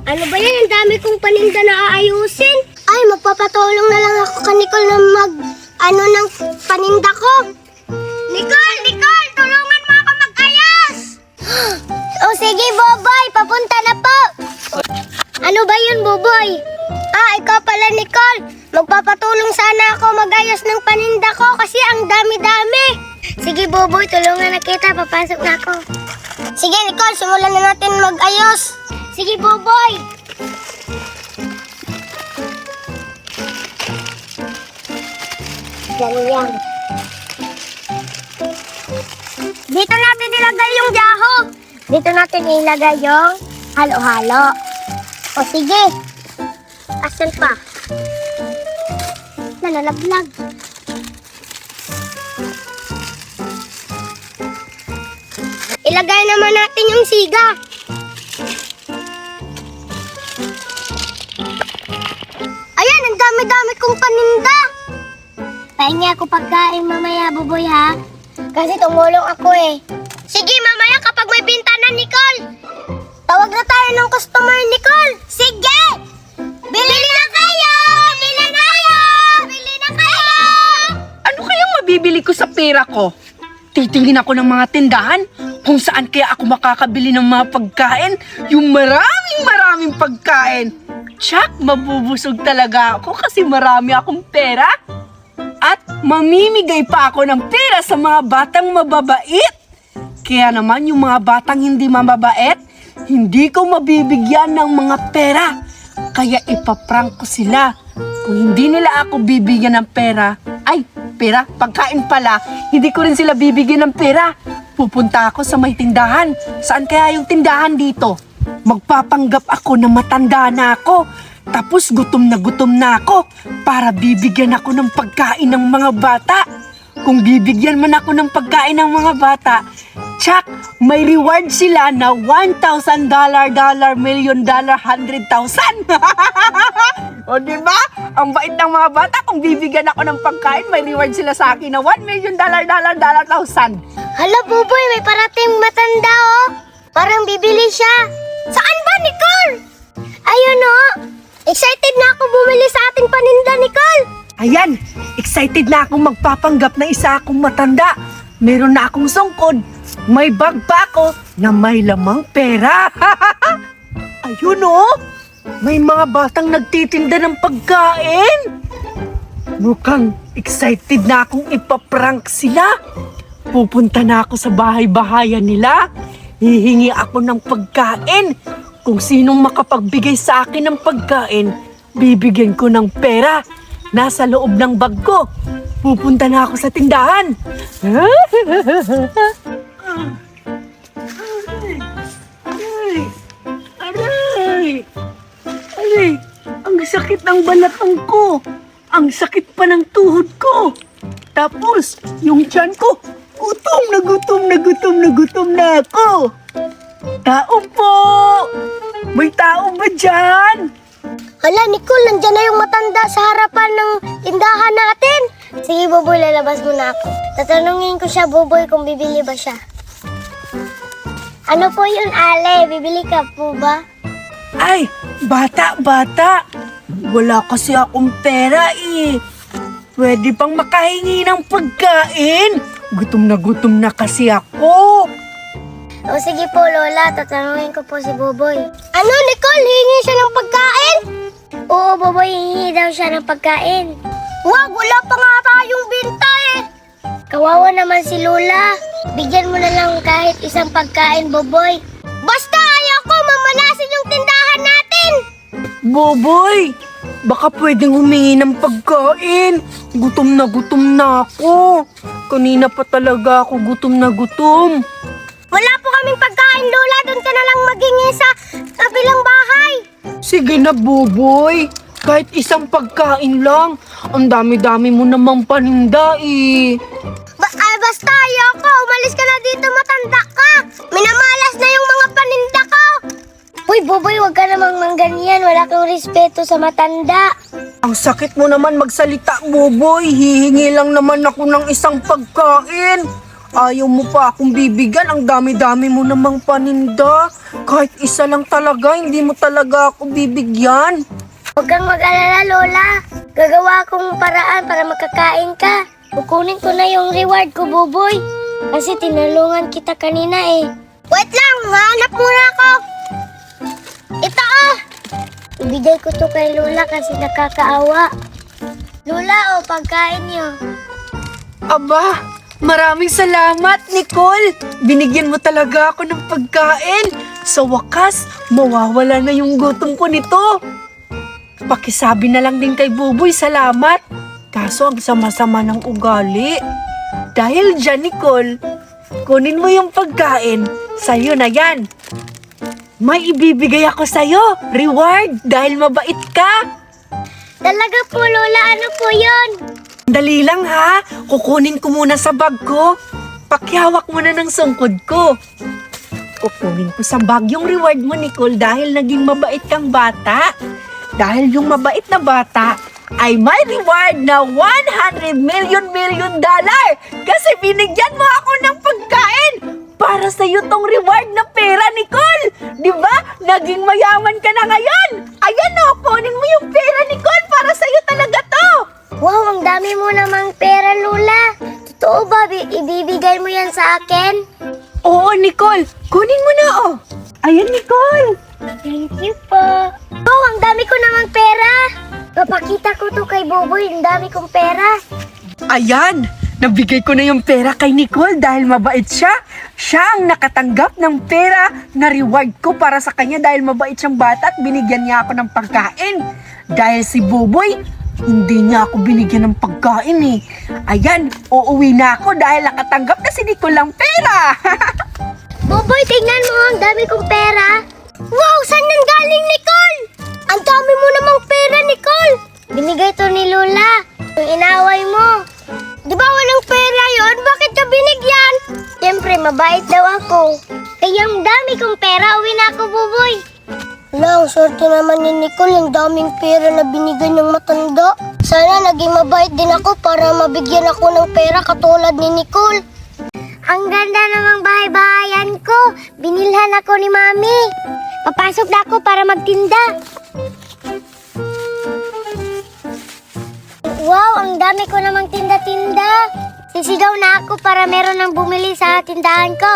Ano ba yan? Ang dami kong paninda na aayusin. Ay, magpapatulong na lang ako kay Nicole na ng paninda ko. Nicole! Nicole! Tulungan mo ako mag-ayos! O sige, Boboy. Papunta na po. Ano ba yun, Boboy? Ikaw pala, Nicole. Magpapatulong sana ako mag-ayos ng paninda ko kasi ang dami-dami. Sige, Boboy. Tulungan na kita. Papasok na ako. Sige, Nicole. Simulan na natin mag-ayos. Sige, Boboy. Ganyan. Dito natin ilagay yung yahoo. Dito natin ilagay yung halo-halo. O sige. Asan pa? Nalalaglag. Ilagay naman natin yung siga. Ayan, ang dami-dami kong paninda. Pahingi ako pagkain mamaya, Buboy, ha? Kasi tumulong ako eh. Sige, mamaya kapag may bintanan, Nicole. Tawag na tayo ng customer, Nicole. Sige! Bili na kayo! Bili na kayo! Bili na kayo! Ano kayang mabibili ko sa pera ko? Titingin ako ng mga tindahan kung saan kaya ako makakabili ng mga pagkain. Yung maraming pagkain. Tsak, mabubusog talaga ako kasi marami akong pera. At mamimigay pa ako ng pera sa mga batang mababait. Kaya naman yung mga batang hindi mababait, hindi ko mabibigyan ng mga pera. Kaya ipaprank ko sila. Kung hindi nila ako bibigyan ng pera, pagkain pala, hindi ko rin sila bibigyan ng pera. Pupunta ako sa may tindahan. Saan kaya yung tindahan dito? Magpapanggap ako na matanda na ako. Tapos gutom na ako para bibigyan ako ng pagkain ng mga bata. Kung bibigyan man ako ng pagkain ng mga bata, tsak, may reward sila na $1,000, $1,000,000, $100,000. O diba? Ang bait ng mga bata. Kung bibigyan ako ng pagkain, may reward sila sa akin na $1,000,000, $1,000,000. Hala, Buboy, may parating matanda, oh. Parang bibili siya. Saan ba, Nicole? Ayun, oh. Excited na ako bumili sa ating paninda, Nicole. Ayan, excited na akong magpapanggap na isa akong matanda. Meron na akong sungkod. May bag pa ako na may lamang pera. Ayun, oh. May mga batang nagtitinda ng pagkain. Mukhang excited na akong ipaprank sila. Pupunta na ako sa bahay-bahayan nila. Hihingi ako ng pagkain. Kung sinong makapagbigay sa akin ng pagkain, bibigyan ko ng pera. Nasa loob ng bag ko. Pupunta na ako sa tindahan. Aray, ang sakit ng balakang ko. Ang sakit pa ng tuhod ko. Tapos, yung tiyan ko, gutom na ako. Tao po! May tao ba dyan? Hala, Nicole, nandiyan na yung matanda sa harapan ng tindahan natin. Sige, Buboy, lalabas muna ako. Tatanungin ko siya, Buboy, kung bibili ba siya. Ano po yun, Ale? Bibili ka po ba? Ay, bata. Wala kasi akong pera eh. Pwede pang makahingi ng pagkain. Gutom na kasi ako. O sige po, Lola. Tatanungin ko po si Buboy. Ano, Nicole? Hingi siya ng pagkain? Oo, Buboy. Hingi daw siya ng pagkain. Wag, wala pa nga tayong binta eh. Kawawa naman si Lola. Bigyan mo na lang kahit isang pagkain, Buboy. Basta ayaw ko mamalasin yung tindahan natin. Boboy, baka pwedeng humingi ng pagkain. Gutom na ako. Kanina pa talaga ako gutom na gutom. Wala po kaming pagkain, Lola. Doon ka na lang maghingi sa kabilang bahay. Sige na, Boboy. Kahit isang pagkain lang. Ang dami-dami mo namang paninda eh. Basta ayoko. Umalis ka na dito, matanda ka. Minamalas na yung mga paninda ko. Uy, Boboy, huwag ka namang mangganyan. Wala kang respeto sa matanda. Ang sakit mo naman magsalita, Boboy. Hihingi lang naman ako ng isang pagkain. Ayaw mo pa akong bibigyan. Ang dami-dami mo namang paninda. Kahit isa lang talaga, hindi mo talaga ako bibigyan. Huwag kang mag-alala, Lola. Gagawa akong paraan para makakain ka. Kukunin ko na yung reward ko, Buboy. Kasi tinulungan kita kanina eh. Wait lang, hanap muna ako. Ito oh. Ibigay ko to kay Lola kasi nakakaawa. Lola, oh, pagkain niyo. Aba, maraming salamat, Nicole. Binigyan mo talaga ako ng pagkain. Sa wakas, mawawala na yung gutom ko nito. Pakisabi na lang din kay Buboy, salamat. Kaso ang sama-sama ng ugali. Dahil dyan, Nicole, kunin mo yung pagkain. Sa'yo na yan. May ibibigay ako sa'yo. Reward dahil mabait ka. Talaga po, Lola. Ano po yun? Dali lang ha. Kukunin ko muna sa bag ko. Pakihawak mo na ng sungkod ko. Kukunin ko sa bag yung reward mo, Nicole, dahil naging mabait kang bata. Dahil yung mabait na bata ay may reward na $100 million kasi binigyan mo ako ng pagkain. Para sa'yo tong reward na pera, Nicole. Di ba? Naging mayaman ka na ngayon. Ayan o, kunin mo yung pera, Nicole. Para sa'yo talaga to. Wow, ang dami mo namang pera, Lola. Totoo ba? Ibibigay mo yan sa akin? Oo, Nicole. Kunin mo na oh. Ayan, Nicole. Thank you po. Oh, ang dami ko namang pera. Papakita ko to kay Buboy. Ang dami kong pera. Ayan, nabigay ko na yung pera kay Nicole dahil mabait siya. Siya ang nakatanggap ng pera na reward ko para sa kanya dahil mabait siyang bata at binigyan niya ako ng pagkain. Dahil si Buboy, hindi niya ako binigyan ng pagkain eh. Ayan, uuwi na ako dahil nakatanggap na si Nicole ng pera. Buboy, tingnan mo. Ang dami kong pera. Wow, saan nang galing, Nicole? Ang dami mo namang pera, Nicole. Binigay to ni Lola. Yung inaway mo. Di ba walang pera yon? Bakit ka binigyan? Siyempre, mabait daw ako. Kaya ang dami kong pera, uwi na ako, Buboy. Wala, ang swerte naman ni Nicole. Ang daming pera na binigay ng matanda. Sana naging mabait din ako para mabigyan ako ng pera katulad ni Nicole. Ang ganda namang bahay-bahayan ko. Binilhan ako ni Mami. Papasok na ako para magtinda. Wow, ang dami ko namang tinda-tinda. Sisigaw na ako para meron ng bumili sa tindahan ko.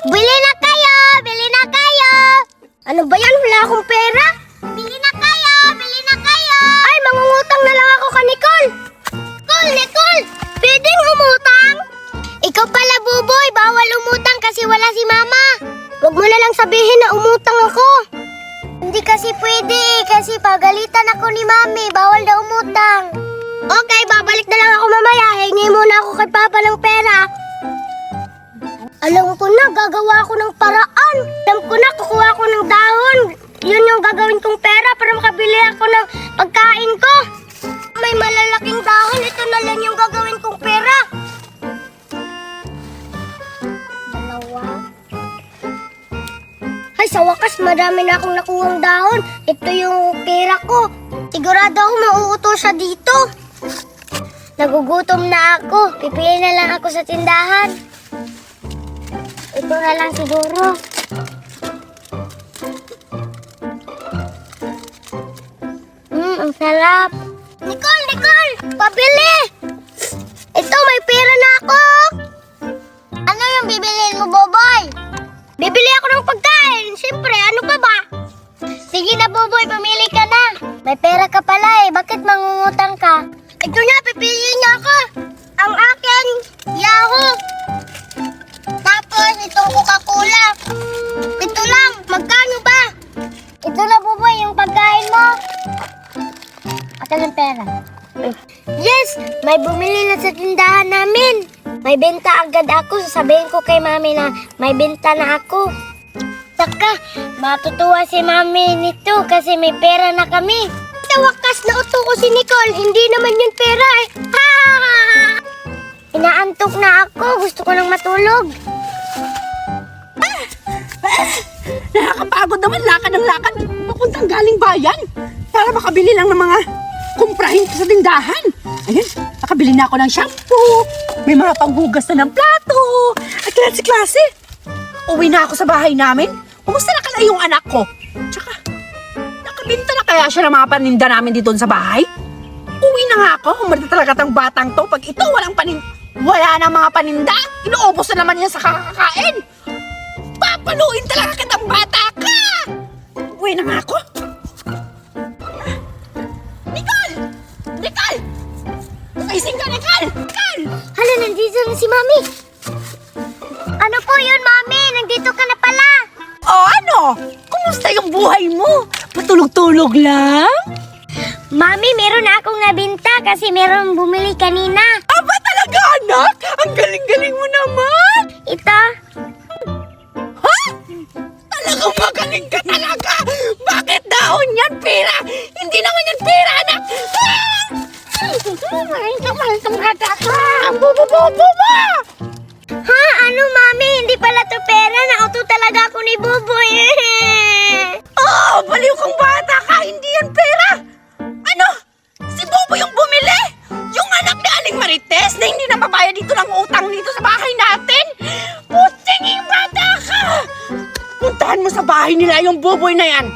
Bili na kayo! Bili na kayo! Ano ba yan? Wala akong pera. Bili na kayo! Bili na kayo! Ay, mangungutang na lang ako kay Nicole. Nicole! Pwedeng umutang? Ikaw pala, Buboy. Bawal umutang kasi wala si Mama. Huwag mo na lang sabihin na umutang ako. Hindi kasi pwede kasi pagalitan ako ni Mami. Bawal na umutang. Okay, babalik na lang ako mamaya. Hingi muna ako kay Papa ng pera. Alam ko na, gagawa ako ng paraan. Alam ko na, kukuha ako ng dahon. Yun yung gagawin kong pera para makabili ako ng pagkain ko. May malalaking dahon. Ito na lang yung gagawin kong pera. Ay, sa wakas, madami na akong nakuhang dahon. Ito yung pera ko. Sigurado ako mauuto siya dito. Nagugutom na ako. Pipili na lang ako sa tindahan. Ito na lang siguro. Ang sarap. Nicole! Pabili! Ito, may pera na ako. Ano yung bibiliin mo, Boboy? Bibili ako ng pagkain. Siyempre, ano pa ba? Sige na, Boboy, pamili ka na. May pera ka pala eh. Bakit mangungutang ka? Ito na, pipiliin niya ako. Ang akin, Yahoo. Tapos, itong Coca-Cola. Ito lang, magkano ba? Ito na, Boboy, yung pagkain mo. Akin ang pera. Yes, may bumili na sa tindahan namin. May benta agad ako. Sasabihin ko kay Mami na may benta na ako. Saka, matutuwa si Mami nito kasi may pera na kami. Sa wakas, nauto ko si Nicole. Hindi naman yun pera eh. Ha! Inaantok na ako. Gusto ko nang matulog. Nakakapagod naman, lakad ng lakad. Papuntang galing bayan para makabili lang ng mga kumprahin sa tindahan. Ayun, nakabili na ako ng shampoo, May mga panghugas na ng plato. At klase-klase. Uwi na ako sa bahay namin. Kumusta na kaya yung anak ko? Tsaka, nakabinta na kaya siya ng mga paninda namin dito sa bahay? Uwi na nga ako. Humarita talaga tang batang to. Pag ito walang paninda, wala na mga paninda. Inuubos na naman yan sa kakakain. Papaluin talaga kitang bata ka! Uwi na nga ako. Nicole! Nicole! Gising ka, Nicole! Nicole! Hala, nandito na si Mami. Ano po yun, Mami? Nandito ka na pala. O ano? Kumusta yung buhay mo? Patulog-tulog lang? Mami, meron na akong nabinta kasi meron bumili kanina. Aba talaga, anak? Ang galing-galing mo naman! Ito. Ha? Talagang magaling ka talaga! Bakit daon yan, pera? Hindi naman yan pera, anak! Mahal kang bata ka! Ang bubo-bobo mo! Ha? Ano, Mami? Hindi pala to pera. Nauto talaga ako ni Buboy. Oh, baliw kang bata ka! Hindi yan pera! Ano? Si Bobo yung bumili? Yung anak ni Aling Marites na hindi nababayad dito ng utang dito sa bahay natin? Putinging bata ka! Puntahan mo sa bahay nila yung Boboy na yan.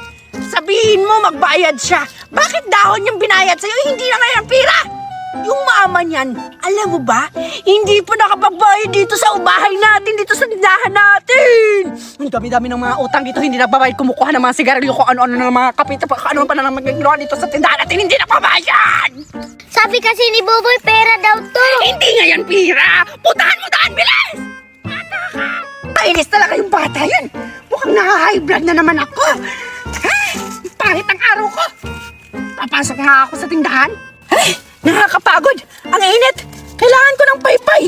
Sabihin mo magbayad siya. Bakit dahon yung binayad sa'yo? Hindi na nga yan pera! Yung mama niyan, alam mo ba, hindi pa nakapagbayad dito sa bahay natin, dito sa tindahan natin. Ang dami-dami ng mga utang dito, hindi nagbabayad, kumukuha ng mga sigarilyo, kung ano-ano ng mga kapita, ano pa na naman ginawa dito sa tindahan natin, hindi nagbabayad. Sabi kasi ni Buboy, pera daw to. Hindi nga yan pira. Putahan mo daan, bilis! Bata ka! Kainis talaga yung bata yan. Mukhang naka-high blood na naman ako. Ay, pangit ang araw ko. Papasok nga ako sa tindahan. Ay, nakakapagod. Ang init. Kailangan ko ng paypay.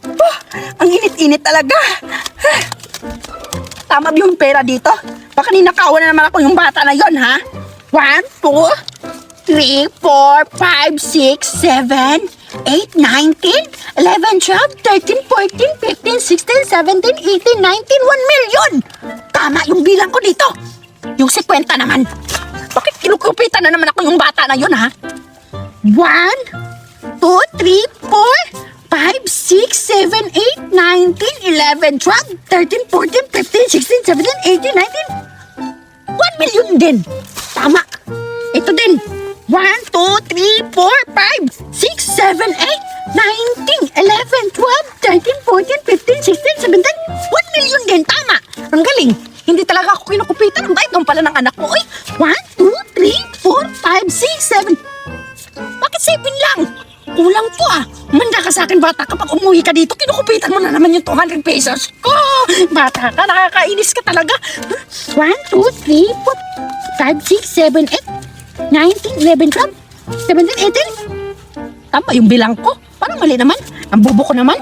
Oh, ang init-init talaga. Ah, tama ba yung pera dito? Baka ninakawan na naman ako yung bata na yon, ha? 1, 2, 3, 4, 5, 6, 7, 8, 9, 10, 11, 12, 13, 14, 15, 16, 17, 18, 19, 1 million! Tama yung bilang ko dito. Yung 50 naman. Bakit kinukupitan na naman ako yung bata na yun, ha? 1, 2, 3, 4, 5, 6, 7, 8, 9, 10, 11, 12, 13, 14, 15, 16, 17, 18, 19. 1 million din. Tama. Ito din. 1, 2, 3, 4, 5, 6, 7, 8, 9, 10, 11, 12, 13, 14, 15, 16, 17. 1 million din. Tama. Ang galing. Hindi talaga ako kinukupitan. Ang bait ng pala ng anak ko. Uy, 1, 2, 3, 4, 5, 6, 7. Bakit 7 lang? Kulang to ah. Manda ka sa akin bata, kapag umuwi ka dito, kinukupitan mo na naman yung 200 pesos ko. Bata ka, nakakainis ka talaga. 1, 2, 3, 4, 5, 6, 7, 8, 9, 10, 11, 12, 17, 18. Tama yung bilang ko. Parang mali naman. Ang bobo ko naman.